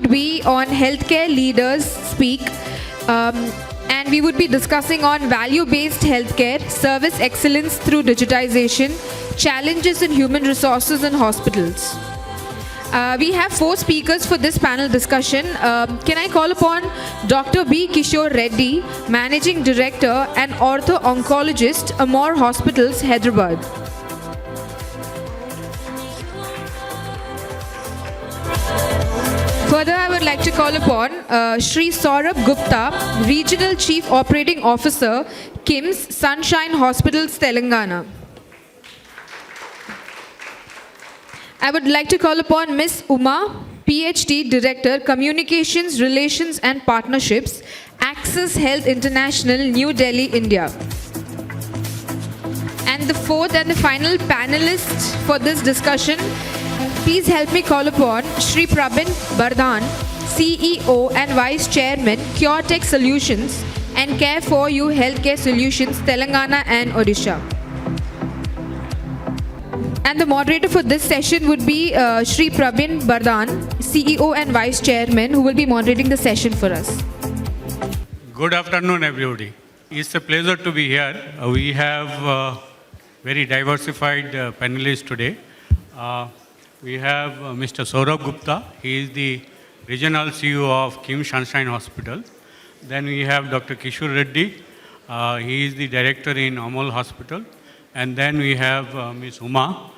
would be on healthcare leaders speak, and we would be discussing on value-based healthcare, service excellence through digitization, challenges in human resources in hospitals. We have 4 speakers for this panel discussion. Can I call upon Dr. B. Kishore Reddy, Managing Director and Ortho-Oncologist, Amor Hospitals, Hyderabad. Further, I would like to call upon Shri Saurabh Gupta, Regional Chief Operating Officer, KIMS Sunshine Hospitals, Telangana. I would like to call upon Ms. Uma, PhD Director, Communications, Relations and Partnerships, Access Health International, New Delhi, India. And the 4th and the final panelist for this discussion, please help me call upon Shri Prabin Bardhan, CEO and Vice Chairman, CureTech Solutions and Care for You Healthcare Solutions, Telangana and Odisha. And the moderator for this session would be Shri Prabin Bardhan, CEO and Vice Chairman, who will be moderating the session for us. Good afternoon, everybody. It's a pleasure to be here. We have very diversified panelists today. We have Mr. Saurabh Gupta. He is the Regional CEO of KIMS Sunshine Hospital. Then we have Dr. Kishore Reddy. He is the Director in Amol Hospital. And then we have Ms. Uma.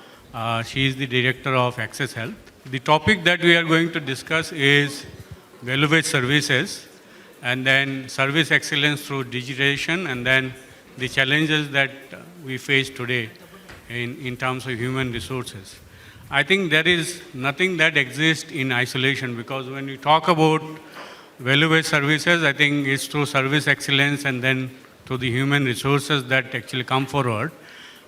She is the Director of Access Health. The topic that we are going to discuss is value-based services, and then service excellence through digitization, and then the challenges that we face today in terms of human resources. I think there is nothing that exists in isolation, because when we talk about value-based services, I think it's through service excellence and then through the human resources that actually come forward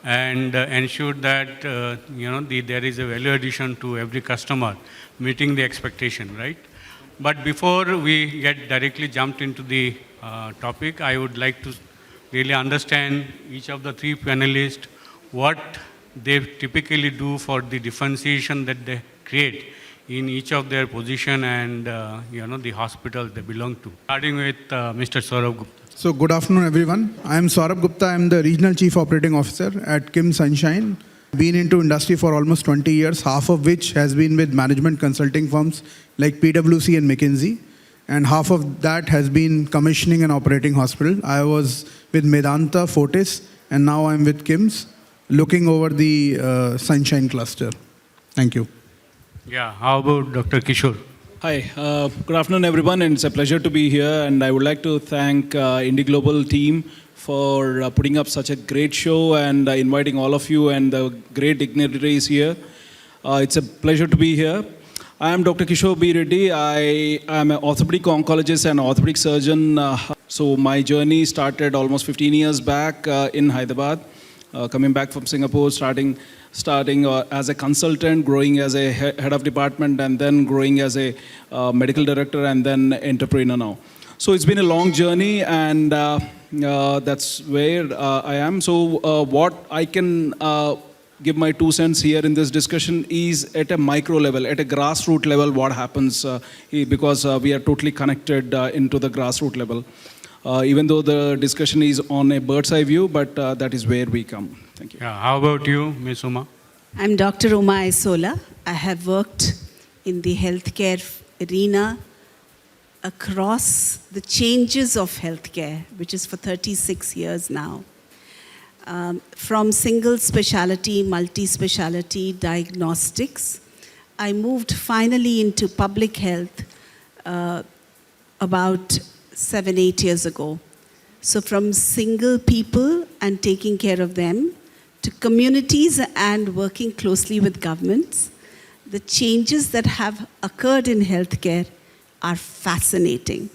and ensure that there is a value addition to every customer, meeting the expectation, right? But before we get directly jumped into the topic, I would like to really understand each of the 3 panelists, what they typically do for the differentiation that they create in each of their position and the hospital they belong to. Starting with Mr. Saurabh Gupta. So good afternoon, everyone. I am Saurabh Gupta. I am the Regional Chief Operating Officer at KIMS Sunshine. Been into industry for almost 20 years, half of which has been with management consulting firms like PwC and McKinsey, and half of that has been commissioning and operating hospital. I was with Medanta, Fortis, and now I'm with KIMS, looking over the Sunshine cluster. Thank you. Yeah, how about Dr. Kishore? Hi, good afternoon everyone, and it's a pleasure to be here, and I would like to thank IndiGlobal team for putting up such a great show and inviting all of you and the great dignitaries here. It's a pleasure to be here. I am Dr. Kishore B. Reddy. I am an orthopedic oncologist and orthopedic surgeon. So my journey started almost 15 years back in Hyderabad, coming back from Singapore, starting as a consultant, growing as a head of department, and then growing as a medical director, and then entrepreneur now. So it's been a long journey, and that's where I am. So what I can give my 2 cents here in this discussion is at a micro level, at a grassroots level, what happens, because we are totally connected into the grassroots level. Even though the discussion is on a bird's eye view, but that is where we come. Thank you. Yeah, how about you, Ms. Uma? I'm Dr. Uma Isola. I have worked in the healthcare arena across the changes of healthcare, which is for 36 years now. From single specialty, multi-specialty diagnostics, I moved finally into public health about 7-8 years ago. So from single people and taking care of them to communities and working closely with governments, the changes that have occurred in healthcare are fascinating.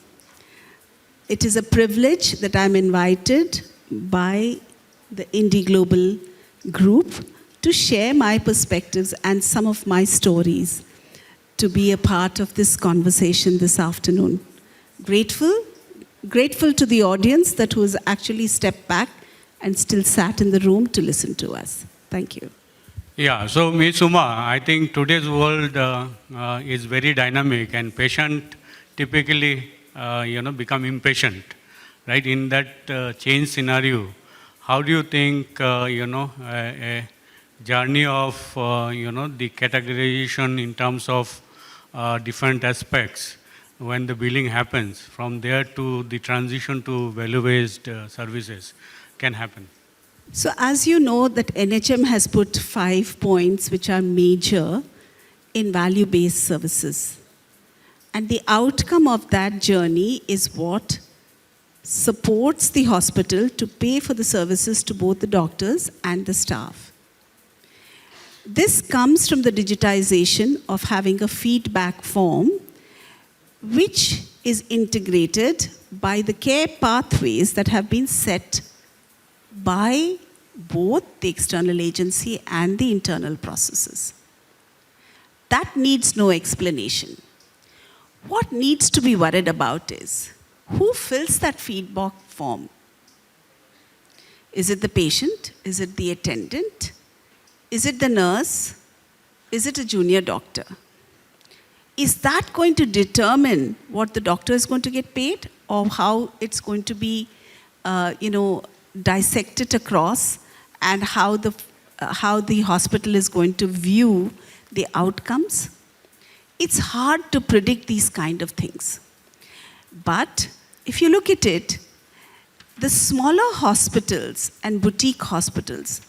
It is a privilege that I'm invited by the IndiGlobal group to share my perspectives and some of my stories, to be a part of this conversation this afternoon. Grateful to the audience that was actually stepped back and still sat in the room to listen to us. Thank you. Yeah, so Ms. Uma, I think today's world is very dynamic and patient typically, become impatient, right? In that change scenario, how do you think, a journey of, the categorization in terms of different aspects when the billing happens, from there to the transition to value-based services can happen? So as you know that NHM has put 5 points which are major in value-based services. And the outcome of that journey is what supports the hospital to pay for the services to both the doctors and the staff. This comes from the digitization of having a feedback form which is integrated by the care pathways that have been set by both the external agency and the internal processes. That needs no explanation. What needs to be worried about is who fills that feedback form? Is it the patient? Is it the attendant? Is it the nurse? Is it a junior doctor? Is that going to determine what the doctor is going to get paid, or how it's going to be, dissected across, and how the hospital is going to view the outcomes? It's hard to predict these kind of things. But if you look at it, the smaller hospitals and boutique hospitals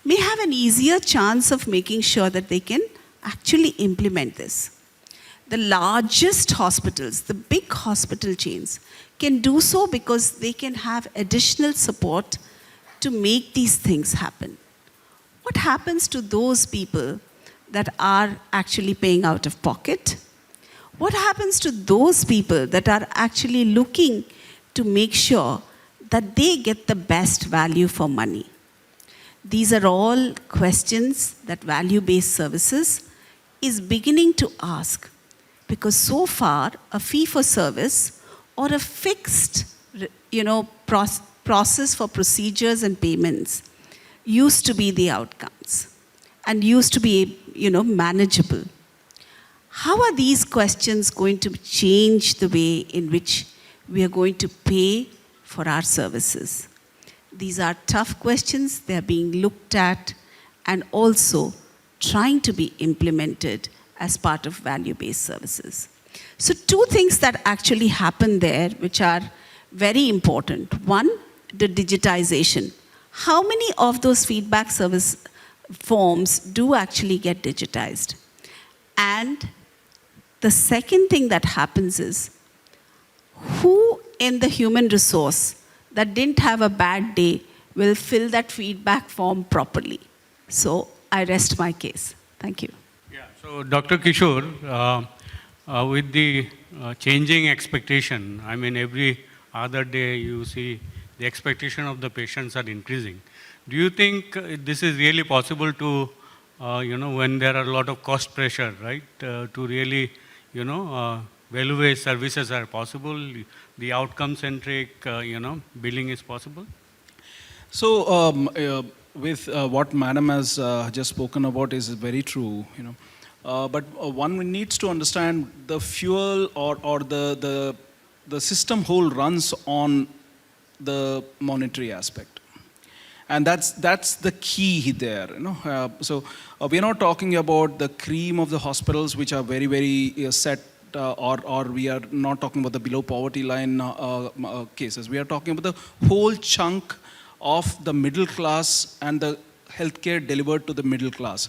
may have an easier chance of making sure that they can actually implement this. The largest hospitals, the big hospital chains, can do so because they can have additional support to make these things happen. What happens to those people that are actually paying out of pocket? What happens to those people that are actually looking to make sure that they get the best value for money? These are all questions that value-based services is beginning to ask, because so far a fee-for-service or a fixed, process for procedures and payments used to be the outcomes and used to be, manageable. How are these questions going to change the way in which we are going to pay for our services? These are tough questions. They are being looked at and also trying to be implemented as part of value-based services. So 2 things that actually happen there which are very important. One, the digitization. How many of those feedback service forms do actually get digitized? And the second thing that happens is, who in the human resource that didn't have a bad day will fill that feedback form properly? So I rest my case. Thank you. Yeah, so Dr. Kishore, with the changing expectation, I mean, every other day you see the expectation of the patients are increasing. Do you think this is really possible to, when there are a lot of cost pressure, right, to really, value-based services are possible, the outcome-centric, billing is possible? So, with what Madam has just spoken about is very true, but one needs to understand the fuel or the system whole runs on the monetary aspect. And that's the key there. So we are not talking about the cream of the hospitals, which are very, very set, or we are not talking about the below poverty line cases. We are talking about the whole chunk of the middle class and the healthcare delivered to the middle class.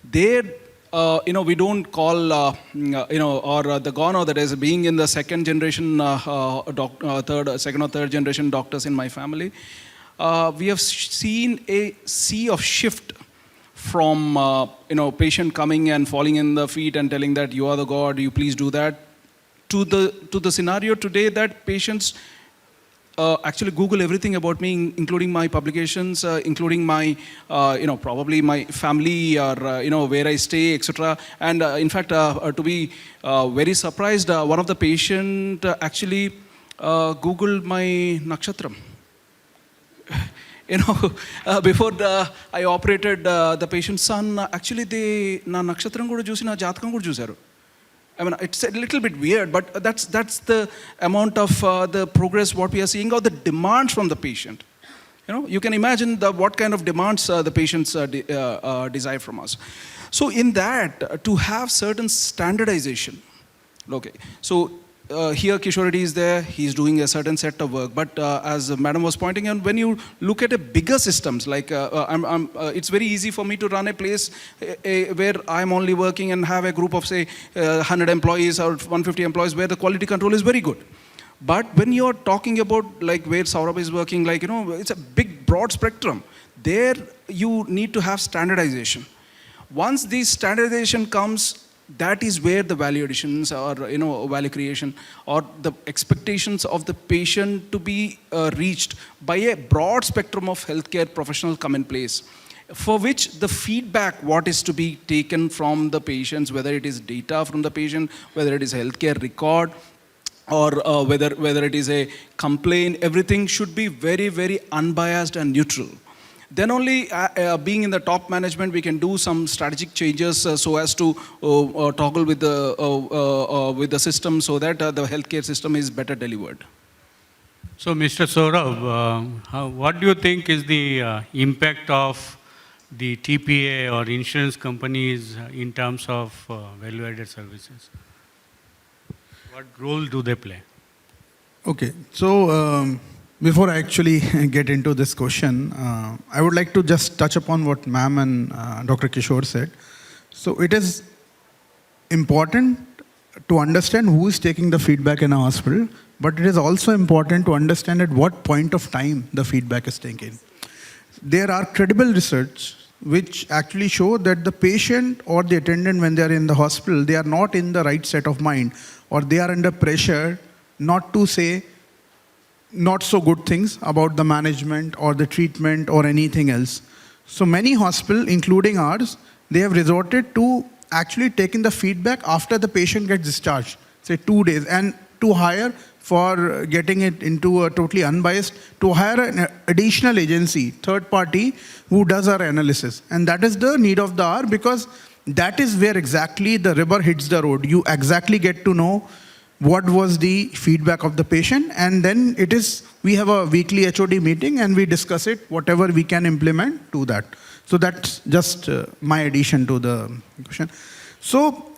There, we don't call, or the gone or that is being in the second generation, second or third generation doctors in my family. We have seen a sea of shift from, patient coming and falling in the feet and telling that you are the God, you please do that, to the scenario today that patients actually Google everything about me, including my publications, including my, probably my family or, where I stay, etc. And in fact, to be very surprised, one of the patient actually Googled my nakshatram. Before I operated the patient's son, actually they na nakshatram kuda chusi na jatakam kuda chusaru. I mean, it's a little bit weird, but that's the amount of the progress what we are seeing, or the demands from the patient. You can imagine what kind of demands the patients desire from us. So in that, to have certain standardization, okay. So here Kishore Reddy is there, he's doing a certain set of work. But as Madam was pointing out, when you look at a bigger systems, like it's very easy for me to run a place where I'm only working and have a group of say 100 employees or 150 employees where the quality control is very good. But when you're talking about like where Saurabh is working, like, it's a big broad spectrum. There you need to have standardization. Once this standardization comes, that is where the value additions or value creation or the expectations of the patient to be reached by a broad spectrum of healthcare professionals come in place, for which the feedback what is to be taken from the patients, whether it is data from the patient, whether it is healthcare record, or whether it is a complaint, everything should be very, very unbiased and neutral. Then only being in the top management, we can do some strategic changes so as to toggle with the system so that the healthcare system is better delivered. So, Mr. Saurabh, what do you think is the impact of the TPA or insurance companies in terms of value-added services? What role do they play? Okay, so before I actually get into this question, I would like to just touch upon what ma'am and Dr. Kishore said. So it is important to understand who is taking the feedback in a hospital, but it is also important to understand at what point of time the feedback is taken. There are credible research which actually show that the patient or the attendant, when they are in the hospital, they are not in the right set of mind, or they are under pressure not to say not so good things about the management or the treatment or anything else. So many hospitals, including ours, they have resorted to actually taking the feedback after the patient gets discharged, say 2 days, and to hire, for getting it into a totally unbiased, to hire an additional agency, third party, who does our analysis. And that is the need of the hour, because that is where exactly the rubber hits the road. You exactly get to know what was the feedback of the patient, and then we have a weekly HOD meeting and we discuss it, whatever we can implement to that. So that's just my addition to the question. So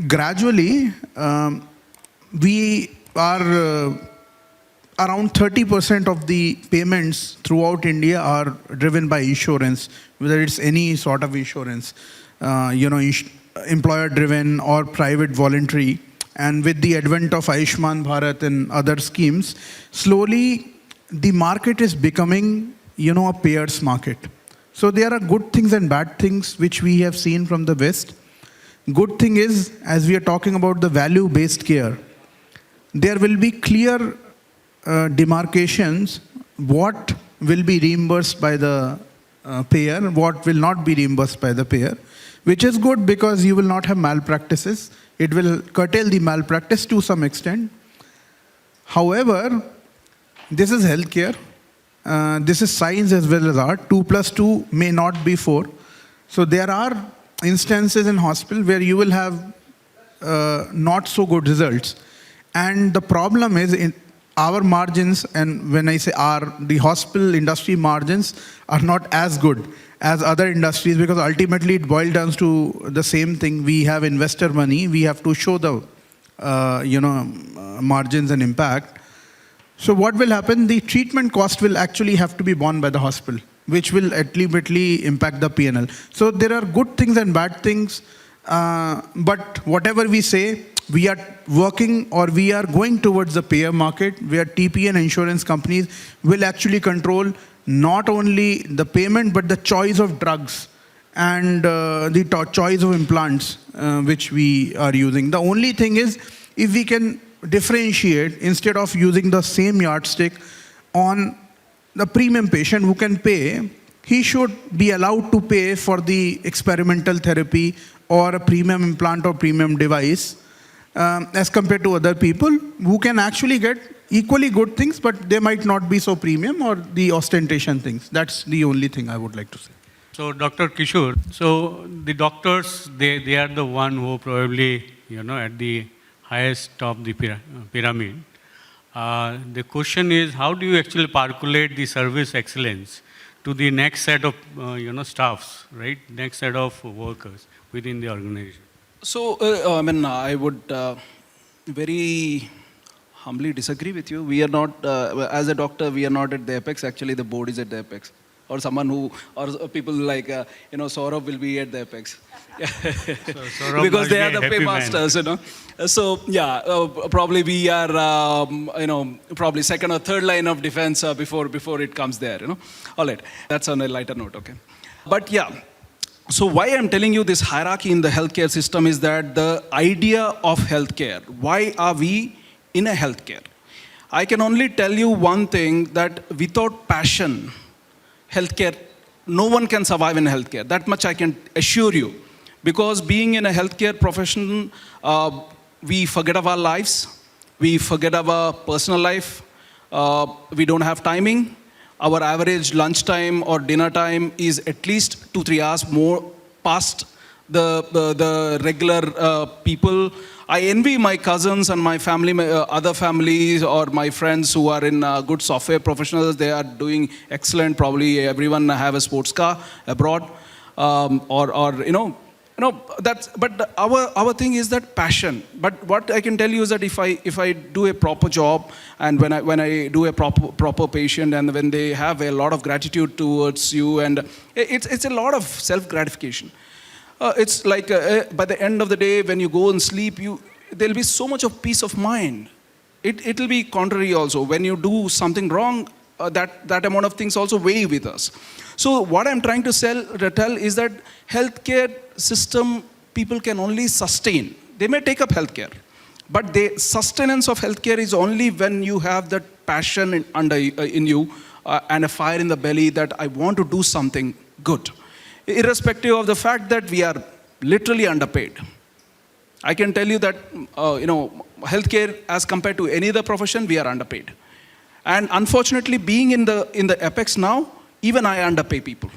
gradually, we are around 30% of the payments throughout India are driven by insurance, whether it's any sort of insurance, employer-driven or private voluntary. And with the advent of Ayushman Bharat and other schemes, slowly the market is becoming, a payers market. So there are good things and bad things which we have seen from the West. Good thing is, as we are talking about the value-based care, there will be clear demarcations what will be reimbursed by the payer, what will not be reimbursed by the payer, which is good because you will not have malpractices. It will curtail the malpractice to some extent. However, this is healthcare. This is science as well as art. 2 plus 2 may not be 4. So there are instances in hospital where you will have not so good results. And the problem is in our margins, and when I say our, the hospital industry margins are not as good as other industries, because ultimately it boils down to the same thing. We have investor money. We have to show the margins and impact. So what will happen? The treatment cost will actually have to be borne by the hospital, which will ultimately impact the P&L. So there are good things and bad things. But whatever we say, we are working or we are going towards the payer market where TP and insurance companies will actually control not only the payment but the choice of drugs and the choice of implants which we are using. The only thing is, if we can differentiate instead of using the same yardstick on the premium patient who can pay, he should be allowed to pay for the experimental therapy or a premium implant or premium device as compared to other people who can actually get equally good things, but they might not be so premium or the ostentation things. That's the only thing I would like to say. So, Dr. Kishore, so the doctors, they are the one who probably, at the highest of the pyramid. The question is, how do you actually percolate the service excellence to the next set of, staffs, right? Next set of workers within the organization? So, I would very humbly disagree with you. We are not, as a doctor, we are not at the apex. Actually, the board is at the apex. Or someone who, or people like, Saurabh will be at the apex. Saurabh Because must they be are a the happy pay man. masters, So, yeah, probably we are, probably second or third line of defense before it comes there, All right, that's on a lighter note, okay. But yeah, so why I'm telling you this hierarchy in the healthcare system is that the idea of healthcare, why are we in a healthcare? I can only tell you one thing, that without passion, healthcare, no one can survive in healthcare. That much I can assure you. Because being in a healthcare profession, we forget of our lives, we forget our personal life, we don't have timing. Our average lunchtime or dinner time is at least 2-3 hours more past the regular people. I envy my cousins and my family, other families or my friends who are in good software professionals. They are doing excellent. Probably everyone have a sports car abroad, that's. But our thing is that passion. But what I can tell you is that if I do a proper job, and when I do a proper patient, and when they have a lot of gratitude towards you, and it's a lot of self gratification. It's like by the end of the day, when you go and sleep, there'll be so much of peace of mind. It'll be contrary also. When you do something wrong, that amount of things also weigh with us. So what I'm trying to tell is that healthcare system, people can only sustain. They may take up healthcare, but the sustenance of healthcare is only when you have that passion in you and a fire in the belly that I want to do something good. Irrespective of the fact that we are literally underpaid. I can tell you that, healthcare as compared to any other profession, we are underpaid. And unfortunately, being in the apex now, even I underpay people.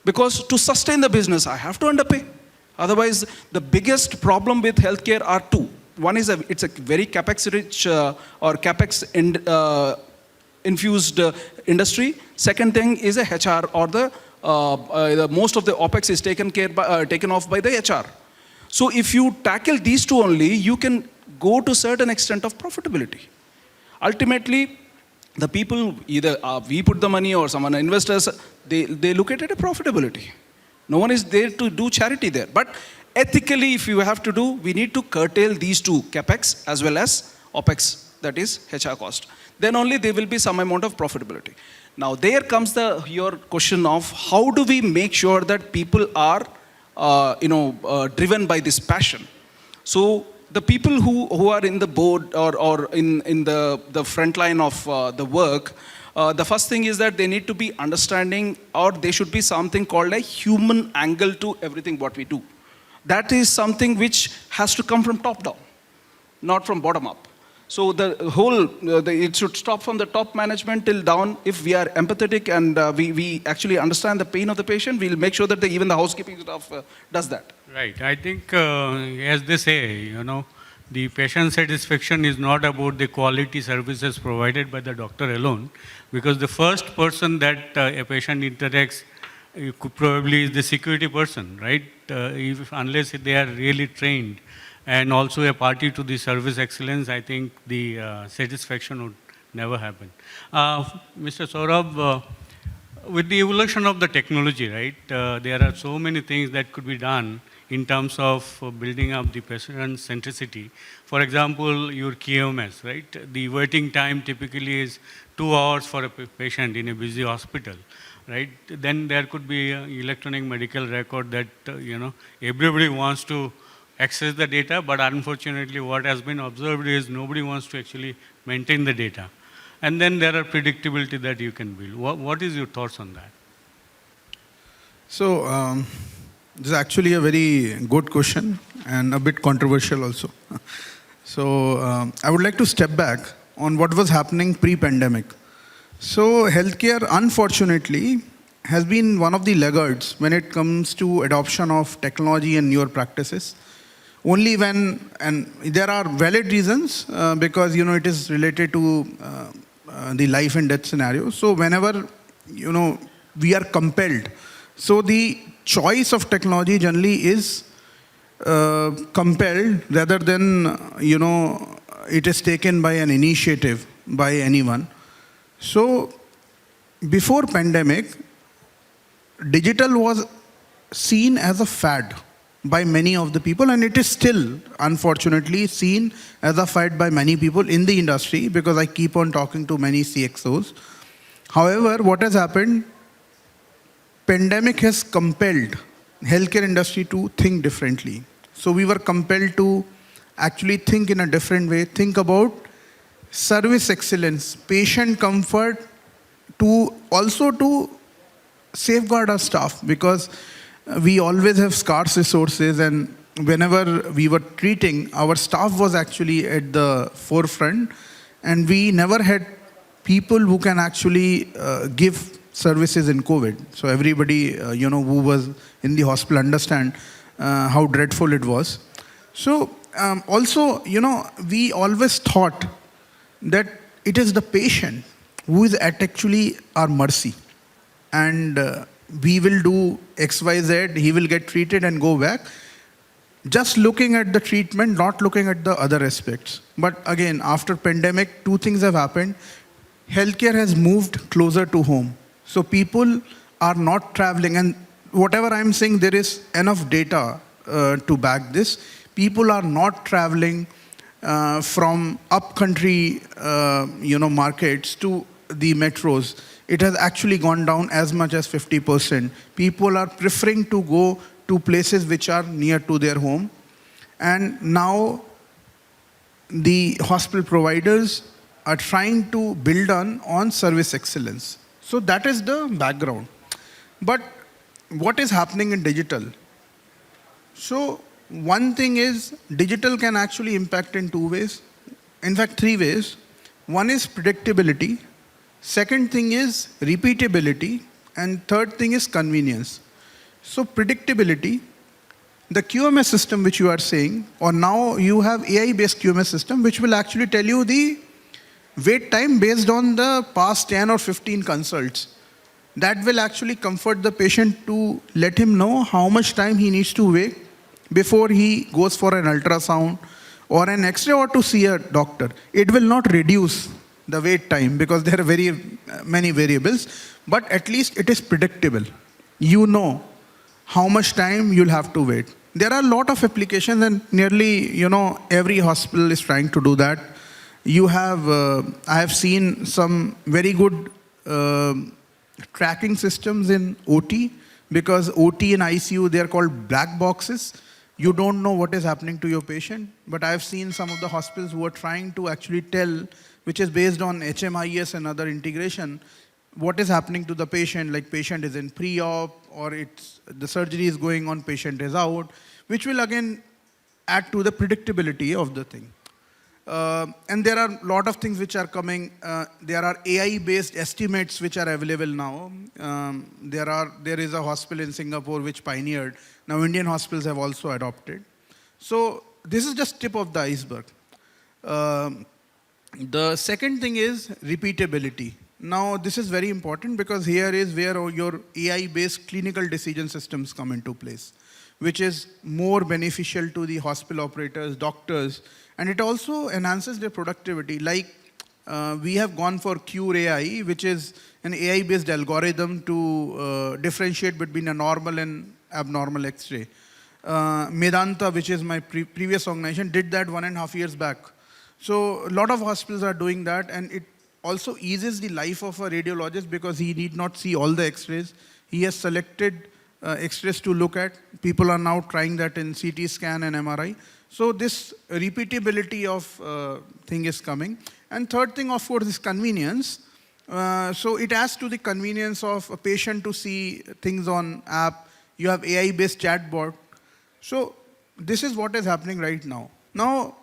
Because to sustain the business, I have to underpay. Otherwise, the biggest problem with healthcare are two. One is it's a very capex-rich or capex-infused industry. Second thing is a HR or the most of the OPEX is taken off by the HR. So if you tackle these two only, you can go to certain extent of profitability. Ultimately, the people, either we put the money or someone, investors, they look at it as profitability. No one is there to do charity there. But ethically, if you have to do, we need to curtail these two, CAPEX as well as OPEX, that is HR cost. Then only there will be some amount of profitability. Now, there comes your question of how do we make sure that people are, driven by this passion. So the people who are in the board or in the front line of the work, the first thing is that they need to be understanding, or there should be something called a human angle to everything what we do. That is something which has to come from top down, not from bottom up. So the whole, it should stop from the top management till down. If we are empathetic and we actually understand the pain of the patient, we'll make sure that even the housekeeping staff does that. Right. I think, as they say, the patient satisfaction is not about the quality services provided by the doctor alone, because the first person that a patient interacts probably is the security person, right? Unless they are really trained and also a party to the service excellence, I think the satisfaction would never happen. Mr. Saurabh, with the evolution of the technology, right, there are so many things that could be done in terms of building up the patient centricity. For example, your QMS, right? The waiting time typically is 2 hours for a patient in a busy hospital, right? Then there could be an electronic medical record that, everybody wants to access the data, but unfortunately what has been observed is nobody wants to actually maintain the data. And then there are predictability that you can build. What is your thoughts on that? So, this is actually a very good question and a bit controversial also. So, I would like to step back on what was happening pre-pandemic. So healthcare, unfortunately, has been one of the laggards when it comes to adoption of technology and newer practices. Only when, and there are valid reasons because it is related to the life and death scenario. So whenever we are compelled, so the choice of technology generally is compelled rather than it is taken by an initiative by anyone. So before pandemic, digital was seen as a fad by many of the people, and it is still unfortunately seen as a fad by many people in the industry because I keep on talking to many CXOs. However, what has happened, pandemic has compelled healthcare industry to think differently. So we were compelled to actually think in a different way, think about service excellence, patient comfort, to also to safeguard our staff, because we always have scarce resources, and whenever we were treating, our staff was actually at the forefront, and we never had people who can actually give services in COVID. So everybody, who was in the hospital understand how dreadful it was. So also, we always thought that it is the patient who is at actually our mercy. And we will do X, Y, Z, he will get treated and go back. Just looking at the treatment, not looking at the other aspects. But again, after pandemic, two things have happened. Healthcare has moved closer to home. So people are not traveling. And whatever I'm saying, there is enough data to back this. People are not traveling from upcountry, markets to the metros. It has actually gone down as much as 50%. People are preferring to go to places which are near to their home. And now the hospital providers are trying to build on service excellence. So that is the background. But what is happening in digital? So one thing is digital can actually impact in two ways. In fact, three ways. One is predictability. Second thing is repeatability. And third thing is convenience. So predictability, the QMS system which you are saying, or now you have AI-based QMS system which will actually tell you the wait time based on the past 10 or 15 consults. That will actually comfort the patient to let him know how much time he needs to wait before he goes for an ultrasound or an X-ray or to see a doctor. It will not reduce the wait time because there are very many variables, but at least it is predictable. You know how much time you'll have to wait. There are a lot of applications, and nearly every hospital is trying to do that. You have, I have seen some very good tracking systems in OT, because OT and ICU, they are called black boxes. You don't know what is happening to your patient, but I have seen some of the hospitals who are trying to actually tell, which is based on HMIS and other integration, what is happening to the patient, like patient is in pre-op or the surgery is going on, patient is out, which will again add to the predictability of the thing. And there are a lot of things which are coming. There are AI-based estimates which are available now. There is a hospital in Singapore which pioneered. Now Indian hospitals have also adopted. So this is just tip of the iceberg. The second thing is repeatability. Now this is very important because here is where your AI-based clinical decision systems come into place, which is more beneficial to the hospital operators, doctors, and it also enhances their productivity. Like we have gone for Cure AI, which is an AI-based algorithm to differentiate between a normal and abnormal X-ray. Medanta, which is my previous organization, did that 1.5 years back. So a lot of hospitals are doing that, and it also eases the life of a radiologist because he need not see all the X-rays. He has selected X-rays to look at. People are now trying that in CT scan and MRI. So this repeatability of thing is coming. And third thing, of course, is convenience. So it adds to the convenience of a patient to see things on app. You have AI-based chatbot. So this is what is happening right now. Now,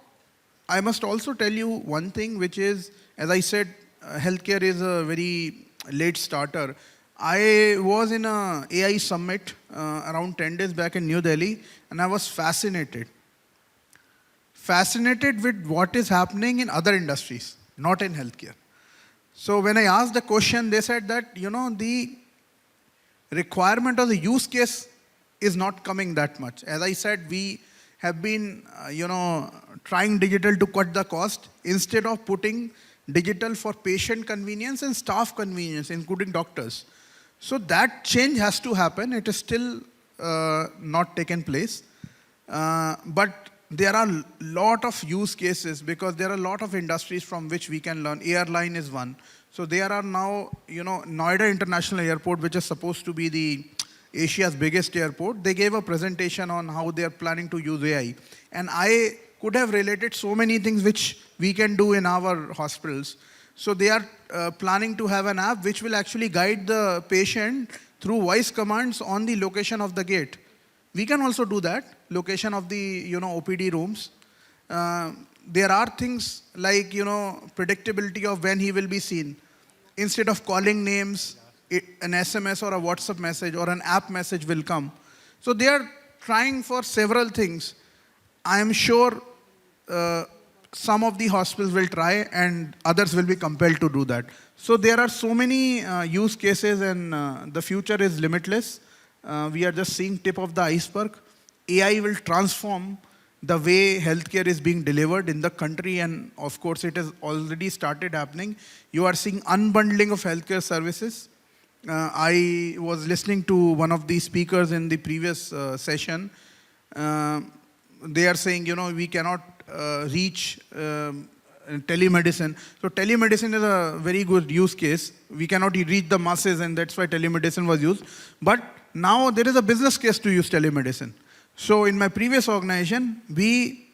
I must also tell you one thing, which is, as I said, healthcare is a very late starter. I was in a AI summit around 10 days back in New Delhi, and I was fascinated with what is happening in other industries, not in healthcare. So when I asked the question, they said that, the requirement or the use case is not coming that much. As I said, we have been, trying digital to cut the cost instead of putting digital for patient convenience and staff convenience, including doctors. So that change has to happen. It is still not taken place. But there are a lot of use cases because there are a lot of industries from which we can learn. Airline is one. So there are now, Noida International Airport, which is supposed to be the Asia's biggest airport. They gave a presentation on how they are planning to use AI. And I could have related so many things which we can do in our hospitals. So they are planning to have an app which will actually guide the patient through voice commands on the location of the gate. We can also do that, location of the OPD rooms. There are things like predictability of when he will be seen. Instead of calling names, an SMS or a WhatsApp message or an app message will come. So they are trying for several things. I am sure some of the hospitals will try and others will be compelled to do that. So there are so many use cases, and the future is limitless. We are just seeing tip of the iceberg. AI will transform the way healthcare is being delivered in the country, and of course it has already started happening. You are seeing unbundling of healthcare services. I was listening to one of the speakers in the previous session. They are saying, we cannot reach telemedicine. So telemedicine is a very good use case. We cannot reach the masses, and that's why telemedicine was used. But now there is a business case to use telemedicine. So in my previous organization, we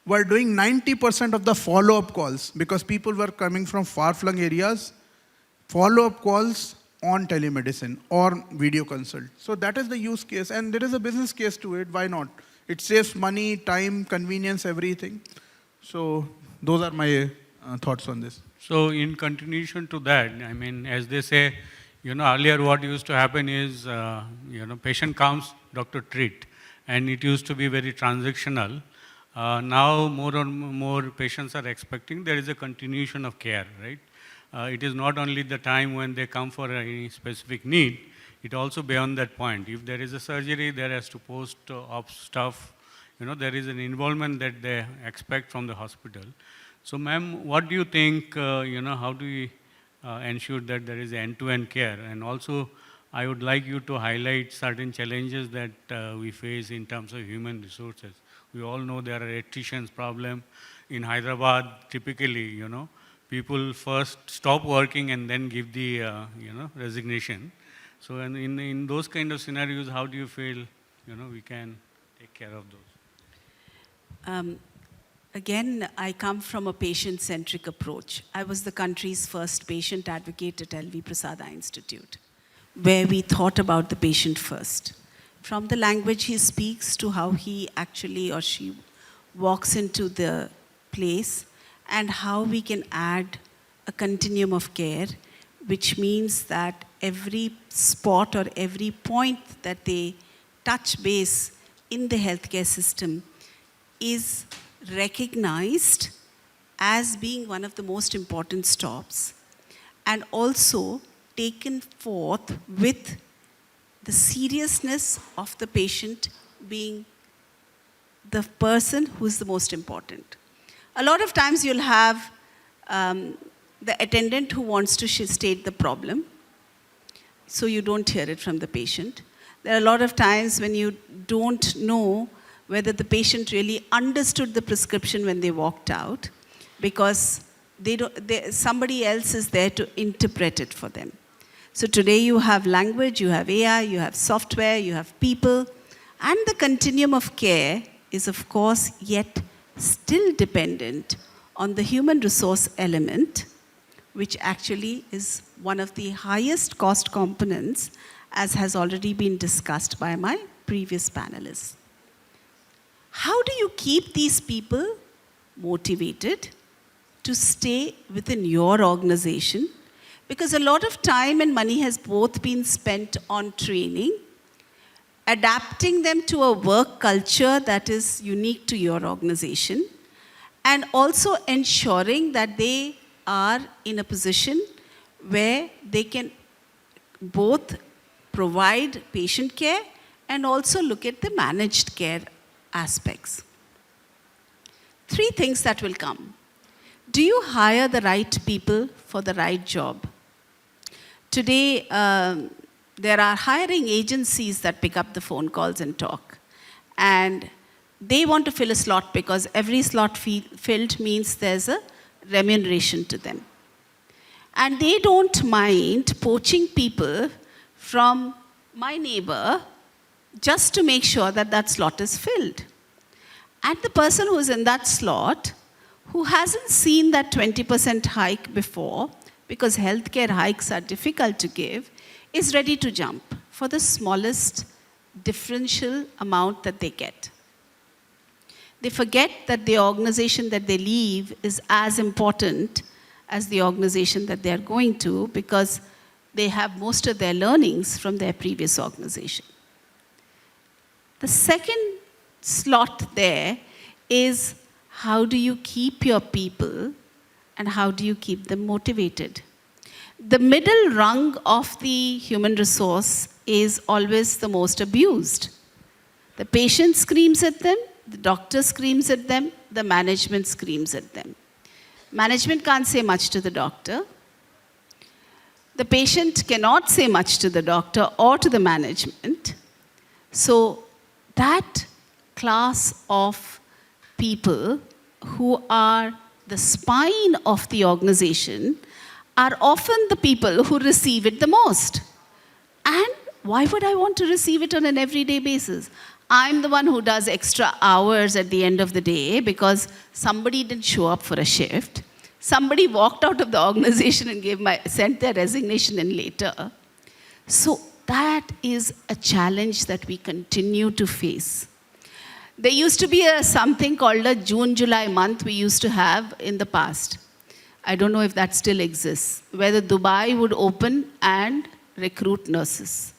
were doing 90% of the follow-up calls because people were coming from far-flung areas, follow-up calls on telemedicine or video consult. So that is the use case, and there is a business case to it. Why not? It saves money, time, convenience, everything. So those are my thoughts on this. So in continuation to that, I mean, as they say, earlier what used to happen is, patient comes, doctor treat. And it used to be very transactional. Now more and more patients are expecting there is a continuation of care, right? It is not only the time when they come for any specific need, it also beyond that point. If there is a surgery, there has to post-op stuff, there is an involvement that they expect from the hospital. So ma'am, what do you think, how do we ensure that there is end-to-end care? And also, I would like you to highlight certain challenges that we face in terms of human resources. We all know there are attrition problem. In Hyderabad, typically, people first stop working and then give the, resignation. So in those kind of scenarios, how do you feel, we can take care of those? Again, I come from a patient-centric approach. I was the country's first patient advocate at LV Prasad Eye Institute, where we thought about the patient first. From the language he speaks to how he actually or she walks into the place, and how we can add a continuum of care, which means that every spot or every point that they touch base in the healthcare system is recognized as being one of the most important stops, and also taken forth with the seriousness of the patient being the person who is the most important. A lot of times you'll have the attendant who wants to state the problem, so you don't hear it from the patient. There are a lot of times when you don't know whether the patient really understood the prescription when they walked out, because somebody else is there to interpret it for them. So today you have language, you have AI, you have software, you have people, and the continuum of care is of course yet still dependent on the human resource element, which actually is one of the highest cost components, as has already been discussed by my previous panelists. How do you keep these people motivated to stay within your organization, because a lot of time and money has both been spent on training, adapting them to a work culture that is unique to your organization, and also ensuring that they are in a position where they can both provide patient care and also look at the managed care aspects. 3 things that will come. Do you hire the right people for the right job? Today, there are hiring agencies that pick up the phone calls and talk. And they want to fill a slot because every slot filled means there's a remuneration to them. And they don't mind poaching people from my neighbor just to make sure that that slot is filled. And the person who is in that slot, who hasn't seen that 20% hike before, because healthcare hikes are difficult to give, is ready to jump for the smallest differential amount that they get. They forget that the organization that they leave is as important as the organization that they are going to, because they have most of their learnings from their previous organization. The second slot there is, how do you keep your people and how do you keep them motivated? The middle rung of the human resource is always the most abused. The patient screams at them, the doctor screams at them, the management screams at them. Management can't say much to the doctor. The patient cannot say much to the doctor or to the management. So that class of people who are the spine of the organization are often the people who receive it the most. And why would I want to receive it on an everyday basis? I'm the one who does extra hours at the end of the day because somebody didn't show up for a shift. Somebody walked out of the organization and sent their resignation in later. So that is a challenge that we continue to face. There used to be something called a June-July month we used to have in the past. I don't know if that still exists, where the Dubai would open and recruit nurses.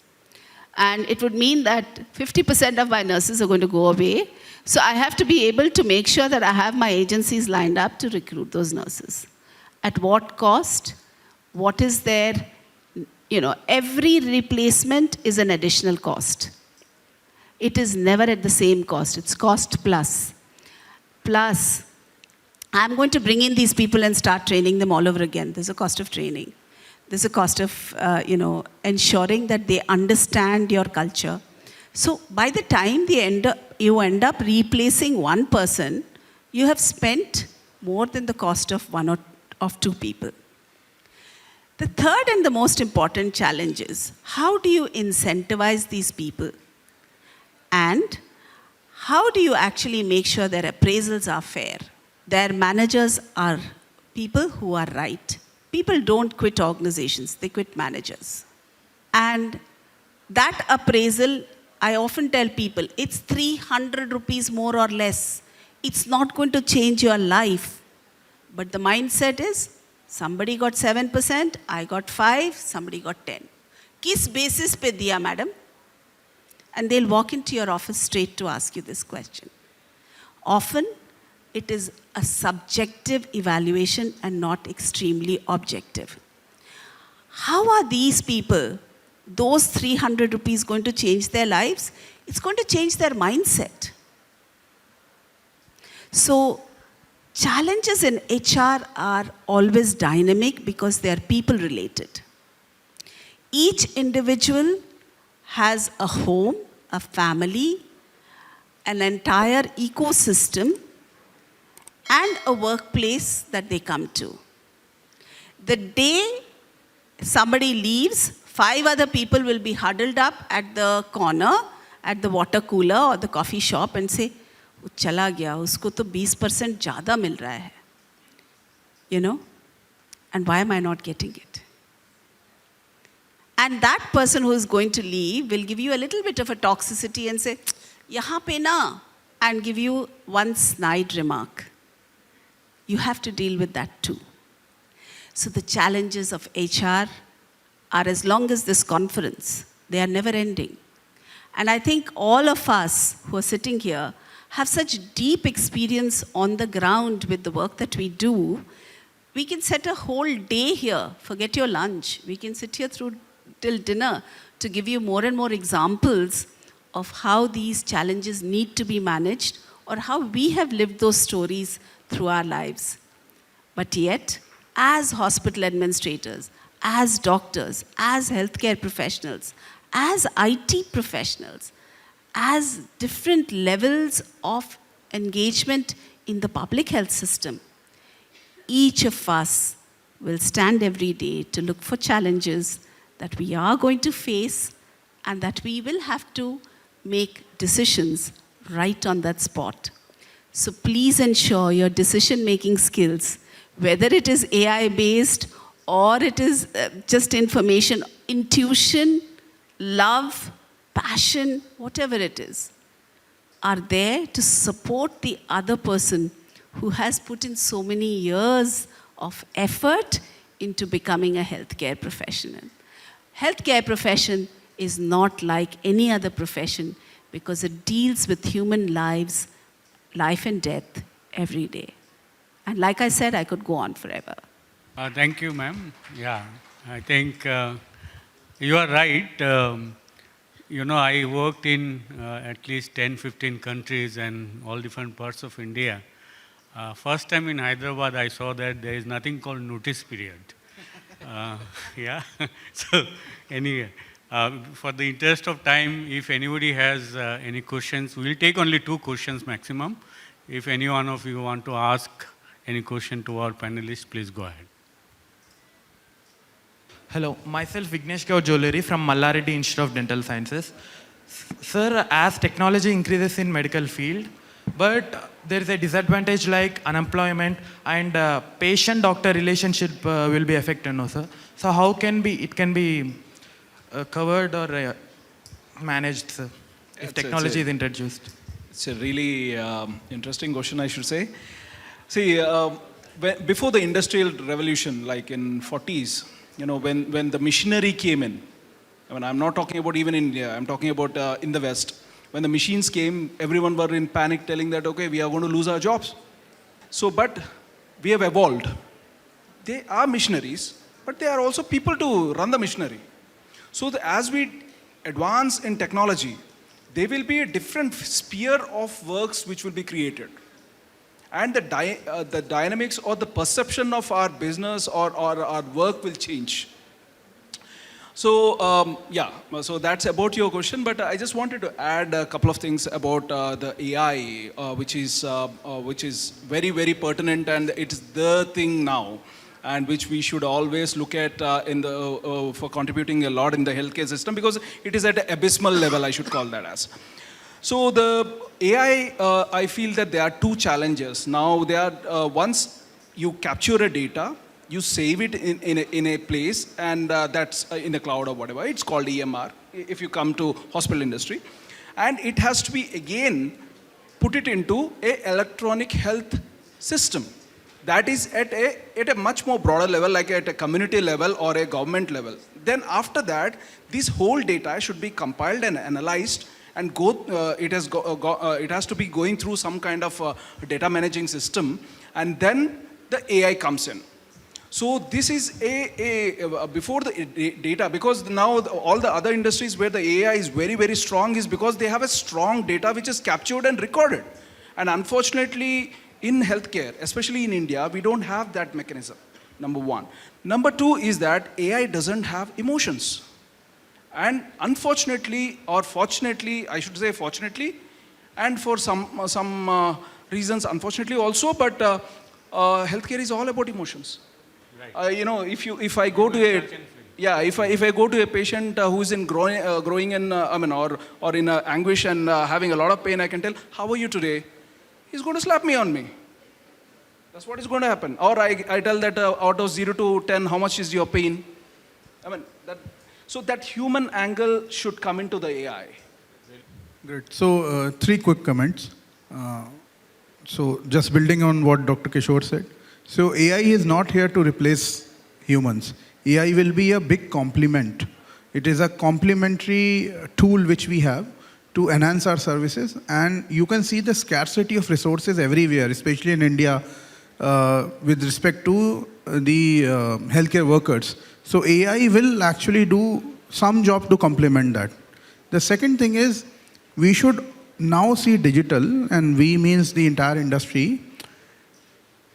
And it would mean that 50% of my nurses are going to go away. So I have to be able to make sure that I have my agencies lined up to recruit those nurses. At what cost? What is their, every replacement is an additional cost. It is never at the same cost. It's cost plus. Plus, I'm going to bring in these people and start training them all over again. There's a cost of training. There's a cost of, ensuring that they understand your culture. So by the time you end up replacing one person, you have spent more than the cost of one or of 2 people. The third and the most important challenge is, how do you incentivize these people? And how do you actually make sure their appraisals are fair? Their managers are people who are right. People don't quit organizations, they quit managers. And that appraisal, I often tell people, it's 300 rupees more or less. It's not going to change your life. But the mindset is, somebody got 7%, I got 5, somebody got 10. Kis basis pe diya, madam? And they'll walk into your office straight to ask you this question. Often, it is a subjective evaluation and not extremely objective. How are these people, those 300 rupees, going to change their lives? It's going to change their mindset. So, challenges in HR are always dynamic because they are people related. Each individual has a home, a family, an entire ecosystem, and a workplace that they come to. The day somebody leaves, 5 other people will be huddled up at the corner, at the water cooler or the coffee shop and say, "वो चला गया, उसको तो 20% ज़्यादा मिल रहा है." And why am I not getting it? And that person who is going to leave will give you a little bit of a toxicity and say, "यहाँ पे ना," and give you one snide remark. you have to deal with that too. So the challenges of HR are as long as this conference. They are never ending. And I think all of us who are sitting here have such deep experience on the ground with the work that we do. We can set a whole day here, forget your lunch. We can sit here through till dinner to give you more and more examples of how these challenges need to be managed or how we have lived those stories through our lives. But yet, as hospital administrators, as doctors, as healthcare professionals, as IT professionals, as different levels of engagement in the public health system, each of us will stand every day to look for challenges that we are going to face and that we will have to make decisions right on that spot. So please ensure your decision-making skills, whether it is AI-based or it is just information, intuition, love, passion, whatever it is, are there to support the other person who has put in so many years of effort into becoming a healthcare professional. Healthcare profession is not like any other profession because it deals with human lives, life and death every day. And like I said, I could go on forever. Thank you, ma'am. Yeah, I think you are right. I worked in at least 10, 15 countries and all different parts of India. First time in Hyderabad, I saw that there is nothing called notice period. Yeah. So anyway, for the interest of time, if anybody has any questions, we'll take only 2 questions maximum. If any one of you want to ask any question to our panelists, please go ahead. Hello, myself Vignesh Jolleri from Mallareddy Institute of Dental Sciences. Sir, as technology increases in medical field, but there is a disadvantage like unemployment and patient-doctor relationship will be affected, no sir? So how can it be covered or managed, sir, if technology is introduced? It's a really interesting question, I should say. See, before the Industrial Revolution, like in 40s, when the machinery came in, I mean, I'm not talking about even India, I'm talking about in the West. When the machines came, everyone were in panic telling that, okay, we are going to lose our jobs. So, but we have evolved. They are missionaries, but they are also people to run the machinery. So as we advance in technology, there will be a different sphere of works which will be created. And the dynamics or the perception of our business or our work will change. So, so that's about your question, but I just wanted to add a couple of things about the AI, which is very, very pertinent, and it's the thing now, and which we should always look at for contributing a lot in the healthcare system, because it is at an abysmal level, I should call that as. So the AI, I feel that there are 2 challenges. Now, once you capture a data, you save it in a place, and that's in the cloud or whatever. It's called EMR, if you come to hospital industry. And it has to be, again, put it into an electronic health system. That is at a much more broader level, like at a community level or a government level. Then after that, this whole data should be compiled and analyzed, and it has to be going through some kind of data managing system, and then the AI comes in. So this is before the data, because now all the other industries where the AI is very, very strong is because they have a strong data which is captured and recorded. And unfortunately, in healthcare, especially in India, we don't have that mechanism, number 1. Number 2 is that AI doesn't have emotions. And unfortunately, or fortunately, I should say fortunately, and for some reasons, unfortunately also, but healthcare is all about emotions. Right. If I go to a patient who is in growing in, or in anguish and having a lot of pain, I can tell, how are you today? He's going to slap me on me. That's what is going to happen. Or I tell that out of 0 to 10, how much is your pain? So that human angle should come into the AI. Great. So 3 quick comments. So just building on what Dr. Kishore said. So AI is not here to replace humans. AI will be a big complement. It is a complementary tool which we have to enhance our services. And you can see the scarcity of resources everywhere, especially in India, with respect to the healthcare workers. So AI will actually do some job to complement that. The second thing is we should now see digital, and we means the entire industry,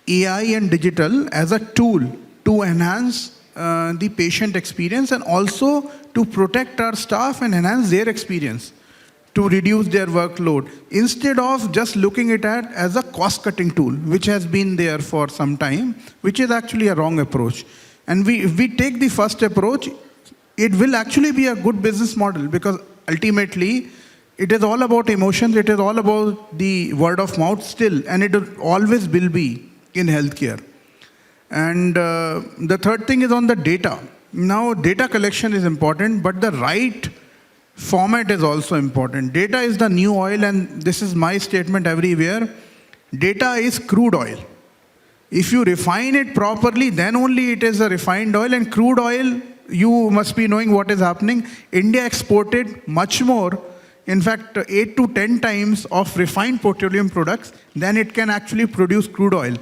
AI and digital as a tool to enhance the patient experience and also to protect our staff and enhance their experience, to reduce their workload, instead of just looking at it as a cost-cutting tool, which has been there for some time, which is actually a wrong approach. And if we take the first approach, it will actually be a good business model, because ultimately it is all about emotions, it is all about the word of mouth still, and it always will be in healthcare. And the third thing is on the data. Now, data collection is important, but the right format is also important. Data is the new oil, and this is my statement everywhere. Data is crude oil. If you refine it properly, then only it is a refined oil. And crude oil, you must be knowing what is happening. India exported much more, in fact, 8 to 10 times of refined petroleum products than it can actually produce crude oil.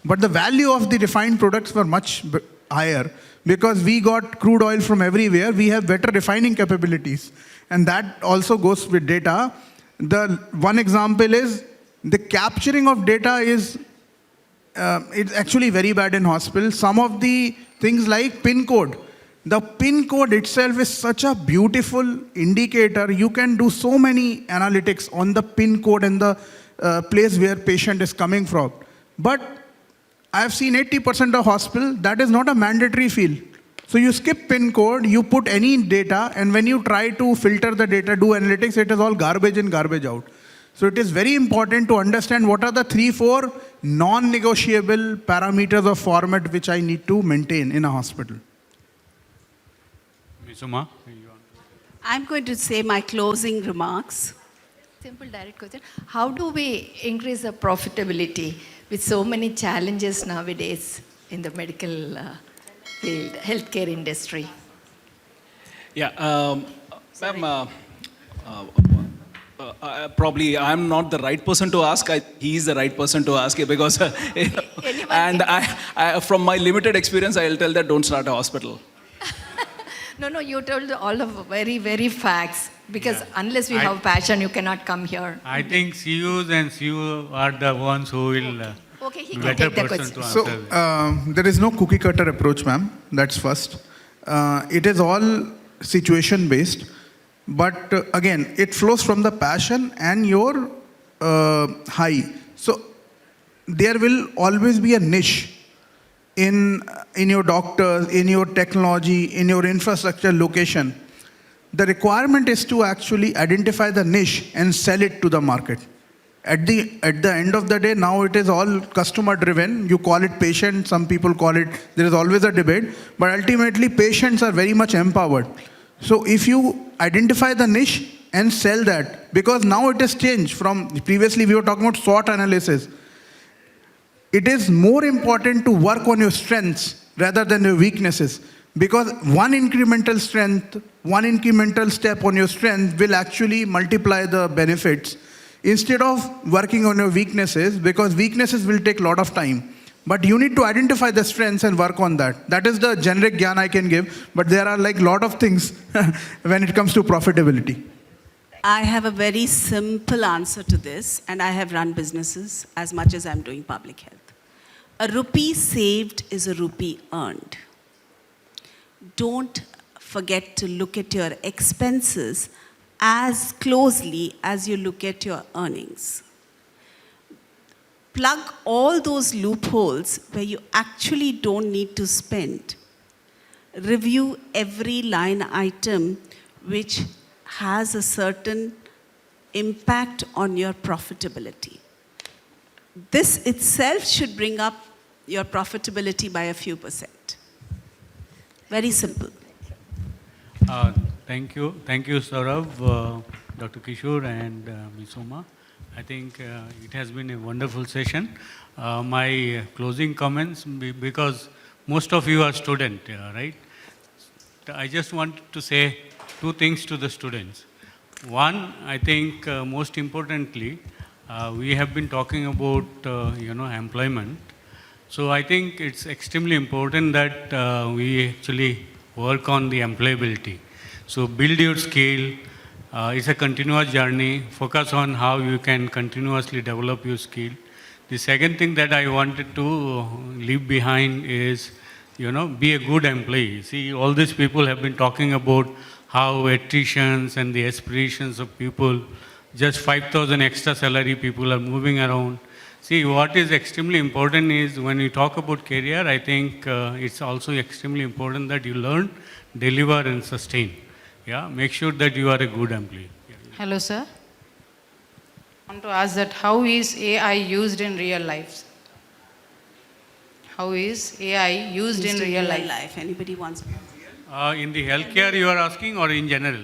But the value of the refined products were much higher, because we got crude oil from everywhere. We have better refining capabilities. And that also goes with data. The one example is the capturing of data is it's actually very bad in hospitals. Some of the things like PIN code. The PIN code itself is such a beautiful indicator. You can do so many analytics on the PIN code and the place where patient is coming from. But I've seen 80% of hospitals, that is not a mandatory field. So you skip PIN code, you put any data, and when you try to filter the data, do analytics, it is all garbage in, garbage out. So it is very important to understand what are the 3-4 non-negotiable parameters of format which I need to maintain in a hospital. Ms. Uma, I'm going to say my closing remarks. Simple, direct question. How do we increase the profitability with so many challenges nowadays in the medical field, healthcare industry? Yeah, ma'am, probably I'm not the right person to ask. He is the right person to ask it, because, and I, from my limited experience, I'll tell that don't start a hospital. No, you told all of very, very facts. Because unless we have passion, you cannot come here. I think CUs and CU are the ones who will Okay, he can better take the person question. to So answer. there is no cookie cutter approach, ma'am. That's first. It is all situation based. But again, it flows from the passion and your high. So there will always be a niche in your doctors, in your technology, in your infrastructure location. The requirement is to actually identify the niche and sell it to the market. At the end of the day, now it is all customer driven. You call it patient, some people call it, there is always a debate, but ultimately patients are very much empowered. So if you identify the niche and sell that, because now it has changed from previously we were talking about SWOT analysis. It is more important to work on your strengths rather than your weaknesses, because one incremental strength, one incremental step on your strength will actually multiply the benefits, instead of working on your weaknesses, because weaknesses will take a lot of time. But you need to identify the strengths and work on that. That is the generic gyan I can give, but there are like a lot of things when it comes to profitability. I have a very simple answer to this, and I have run businesses as much as I'm doing public health. A rupee saved is a rupee earned. Don't forget to look at your expenses as closely as you look at your earnings. Plug all those loopholes where you actually don't need to spend. Review every line item which has a certain impact on your profitability. This itself should bring up your profitability by a few percent. Very simple. Thank you, Saurav. Dr. Kishore and Ms. Uma. I think it has been a wonderful session. My closing comments, because most of you are students, right? I just want to say two things to the students. One, I think most importantly, we have been talking about employment. So I think it's extremely important that we actually work on the employability. So build your skill. It's a continuous journey. Focus on how you can continuously develop your skill. The second thing that I wanted to leave behind is, be a good employee. See, all these people have been talking about how attritions and the aspirations of people, just 5,000 extra salary people are moving around. See, what is extremely important is when you talk about career, I think it's also extremely important that you learn, deliver and sustain. Yeah, make sure that you are a good employee. Hello, sir. I want to ask that how is AI used in real life? How is AI used in real life? Anybody wants? In the healthcare you are asking or in general?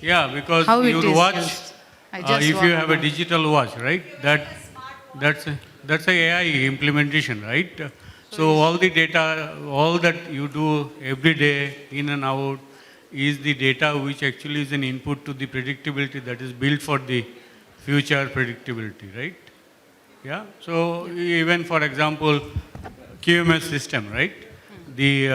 Yeah, because How it you is watch, used? I just if want you to have a know. digital watch, right? That's a AI implementation, right? So all the data, all that you do every day in and out is the data which actually is an input to the predictability that is built for the future predictability, right? Yeah. So even for example, QMS system, right? The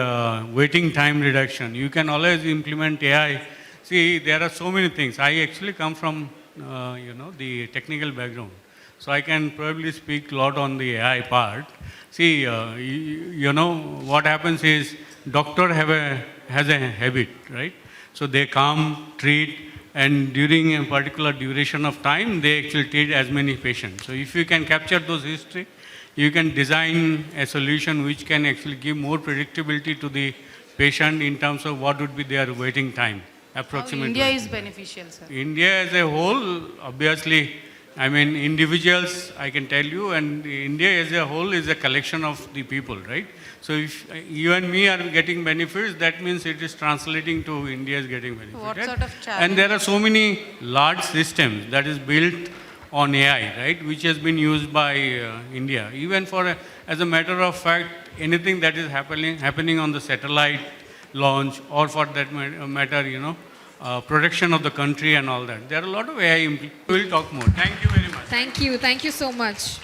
waiting time reduction. You can always implement AI. See, there are so many things. I actually come from, the technical background. So I can probably speak a lot on the AI part. See, what happens is doctor has a habit, right? So they come, treat, and during a particular duration of time, they actually treat as many patients. So if you can capture those history, you can design a solution which can actually give more predictability to the patient in terms of what would be their waiting time, How approximately. India is beneficial, sir. India as a whole, obviously, I mean, individuals, I can tell you, and India as a whole is a collection of the people, right? So if you and me are getting benefits, that means it is translating to India is getting benefits. What right? sort of And there are so many large systems that is built on AI, right, which has been used by India. Even for, as a matter of fact, anything that is happening on the satellite launch or for that matter, protection of the country and all that. There are a lot of AI. We'll talk more. Thank you very much. Thank you so much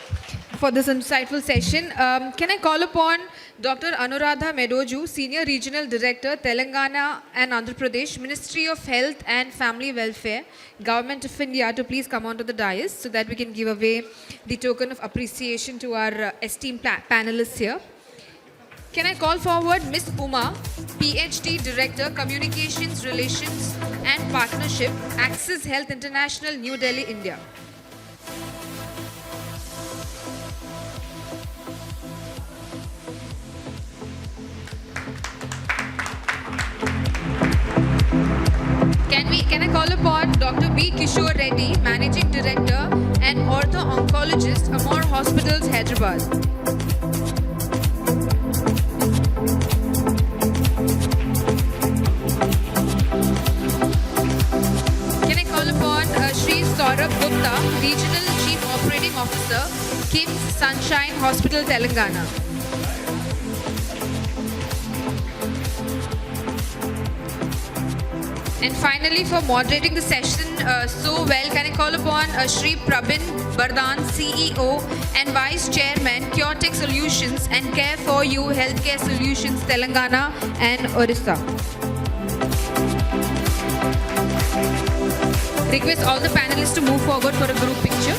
for this insightful session. Can I call upon Dr. Anuradha Medoju, Senior Regional Director, Telangana and Andhra Pradesh, Ministry of Health and Family Welfare, Government of India, to please come onto the dais so that we can give away the token of appreciation to our esteemed panelists here. Can I call forward Ms. Uma, PhD Director, Communications, Relations and Partnership, Axis Health International, New Delhi, India. Can I call upon Dr. B. Kishore Reddy, Managing Director and Ortho-Oncologist, Amor Hospitals, Hyderabad. Can I call upon Shri Saurabh Gupta, Regional Chief Operating Officer, KIMS Sunshine Hospital, Telangana. And finally, for moderating the session so well, can I call upon Shri Prabin Bardhan, CEO and Vice Chairman, CureTech Solutions and Care for You Healthcare Solutions, Telangana and Orissa. Request all the panelists to move forward for a group picture.